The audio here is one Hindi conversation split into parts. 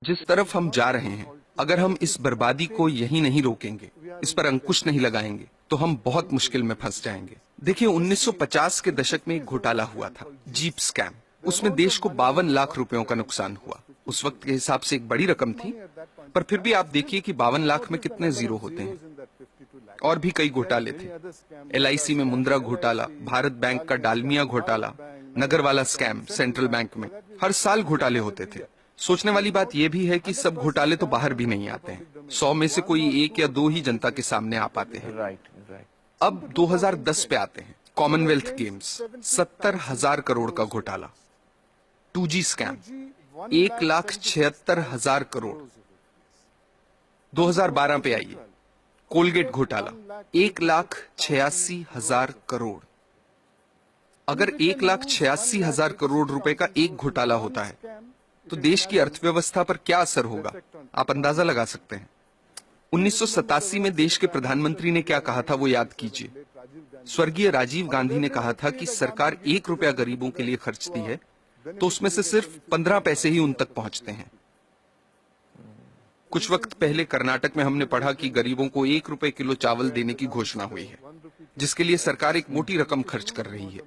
जिस तरफ हम जा रहे हैं, अगर हम इस बर्बादी को यहीं नहीं रोकेंगे, इस पर अंकुश नहीं लगाएंगे, तो हम बहुत मुश्किल में फंस जाएंगे। देखिए, 1950 के दशक में एक घोटाला हुआ था, जीप स्कैम। उसमें देश को 52 लाख रुपयों का नुकसान हुआ। उस वक्त के हिसाब से एक बड़ी रकम थी, पर फिर भी आप देखिए कि 52 लाख में कितने जीरो होते हैं। और भी कई घोटाले थे। LIC में मुंद्रा घोटाला, भारत बैंक का डालमिया घोटाला, नगर वाला स्कैम सेंट्रल बैंक में। हर साल घोटाले होते थे। सोचने वाली बात यह भी है कि सब घोटाले तो बाहर भी नहीं आते हैं। 100 में से कोई 1 या 2 ही जनता के सामने आ पाते हैं। अब 2010 पे आते हैं। कॉमनवेल्थ गेम्स, 70,000 करोड़ का घोटाला। 2G scam, 1,76,000 crore. 2012 पे आइए, कोलगेट घोटाला, 1,86,000 करोड़। अगर 1,86,000 करोड़ रुपए का एक घोटाला होता है, तो देश की अर्थव्यवस्था पर क्या असर होगा, आप अंदाजा लगा सकते हैं। 1987 में देश के प्रधानमंत्री ने क्या कहा था, वो याद कीजिए। स्वर्गीय राजीव गांधी ने कहा था कि सरकार 1 रुपया गरीबों के लिए खर्चती है, तो उसमें से सिर्फ 15 पैसे ही उन तक पहुंचते हैं। कुछ वक्त पहले कर्नाटक में हमने पढ़ा कि गरीबों को 1 रुपए किलो चावल देने की घोषणा हुई है, जिसके लिए सरकार एक मोटी रकम खर्च कर रही है।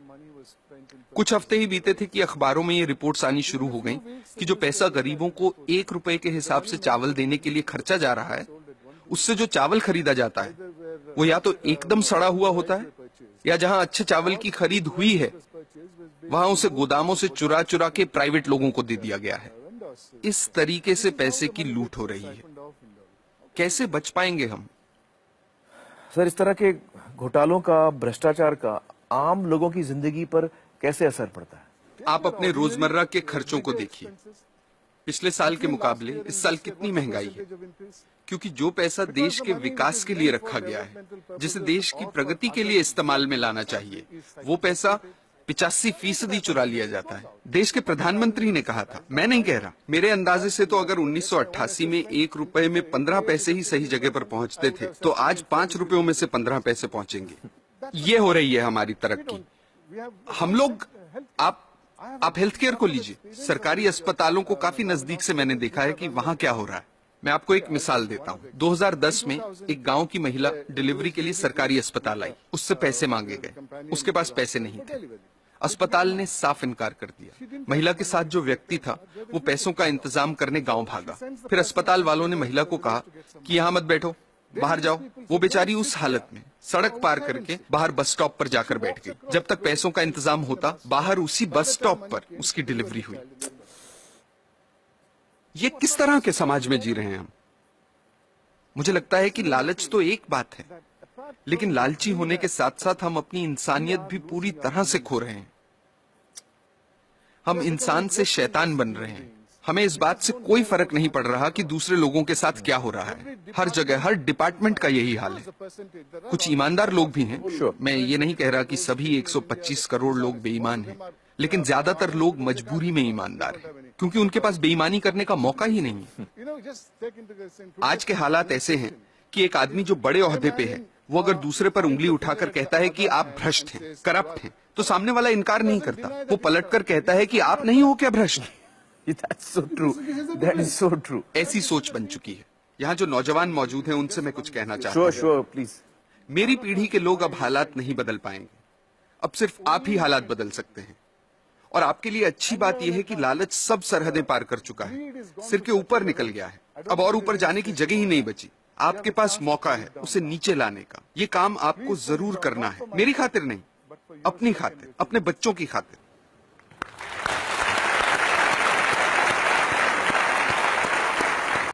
कुछ हफ्ते ही बीते थे कि अखबारों में ये रिपोर्ट्स आनी शुरू हो गईं कि जो पैसा गरीबों को 1 रुपए के हिसाब से चावल देने के लिए खर्चा जा रहा है, उससे जो चावल खरीदा जाता है, वो या तो एकदम सड़ा हुआ होता है, या जहां अच्छे चावल की खरीद हुई है, वहां उसे गोदामों से चुरा चुरा के प्राइवेट लोगों को दे दिया गया है। इस तरीके से पैसे की लूट हो रही है। कैसे बच पाएंगे हम? सर, इस तरह के घोटालों का, भ्रष्टाचार का आम लोगों की जिंदगी पर कैसे असर पड़ता है? आप अपने रोजमर्रा के खर्चों को देखिए। पिछले साल के मुकाबले इस साल कितनी महंगाई है, क्योंकि जो पैसा देश के विकास के लिए रखा गया है, जिसे देश की प्रगति के लिए इस्तेमाल में लाना चाहिए, वो पैसा 85% चुरा लिया जाता है। देश के प्रधानमंत्री ने कहा था, मैं नहीं कह रहा, मेरे अंदाजे से तो अगर 1988 में 1 रुपए में 15 पैसे ही सही जगह पर पहुंचते थे, तो आज 5 रुपयों में से 15 पैसे पहुंचेंगे। ये हो रही है हमारी तरक्की। हम लोग, आप हेल्थ केयर को लीजिए। सरकारी अस्पतालों को काफी नजदीक से मैंने देखा है कि वहां क्या हो रहा है। मैं आपको एक मिसाल देता हूं। 2010 में एक गांव की महिला डिलीवरी के लिए सरकारी अस्पताल आई। उससे पैसे मांगे गए, उसके पास पैसे नहीं थे। अस्पताल ने साफ इनकार कर दिया। महिला के साथ जो व्यक्ति था, वो पैसों का इंतजाम करने गांव भागा। फिर अस्पताल वालों ने महिला को कहा कि यहां मत बैठो, बाहर जाओ। वो बेचारी उस हालत में सड़क पार करके बाहर बस स्टॉप पर जाकर बैठ गई। जब तक पैसों का इंतजाम होता, बाहर उसी बस स्टॉप पर उसकी डिलीवरी हुई। ये किस तरह के समाज में जी रहे हैं हम? मुझे लगता है कि लालच तो एक बात है, लेकिन लालची होने के साथ साथ हम अपनी इंसानियत भी पूरी तरह से खो रहे हैं। हम इंसान से शैतान बन रहे हैं। हमें इस बात से कोई फर्क नहीं पड़ रहा कि दूसरे लोगों के साथ क्या हो रहा है। हर जगह, हर डिपार्टमेंट का यही हाल है। कुछ ईमानदार लोग भी हैं। मैं ये नहीं कह रहा कि सभी 125 करोड़ लोग बेईमान हैं, लेकिन ज्यादातर लोग मजबूरी में ईमानदार हैं, क्योंकि उनके पास बेईमानी करने का मौका ही नहीं है। आज के हालात ऐसे हैं कि एक आदमी जो बड़े ओहदे पे है, वो अगर दूसरे पर उंगली उठाकर कहता है कि आप भ्रष्ट हैं, करप्ट हैं, तो सामने वाला इनकार नहीं करता। वो पलटकर कहता है कि आप नहीं हो क्या भ्रष्ट? That's so true. That is so true. ऐसी सोच बन चुकी है। यहाँ जो नौजवान मौजूद हैं, उनसे मैं कुछ कहना चाहता हूँ। Sure, please. मेरी पीढ़ी के लोग अब हालात नहीं बदल पाएंगे। अब सिर्फ आप ही हालात बदल सकते हैं। और आपके लिए अच्छी बात यह है कि लालच सब सरहदें पार कर चुका है, सिर के ऊपर निकल गया है। अब और ऊपर जाने की जगह ही नहीं बची। आपके पास मौका है उसे नीचे लाने का। ये काम आपको जरूर करना है। मेरी खातिर नहीं, अपनी खातिर, अपने बच्चों की खातिर।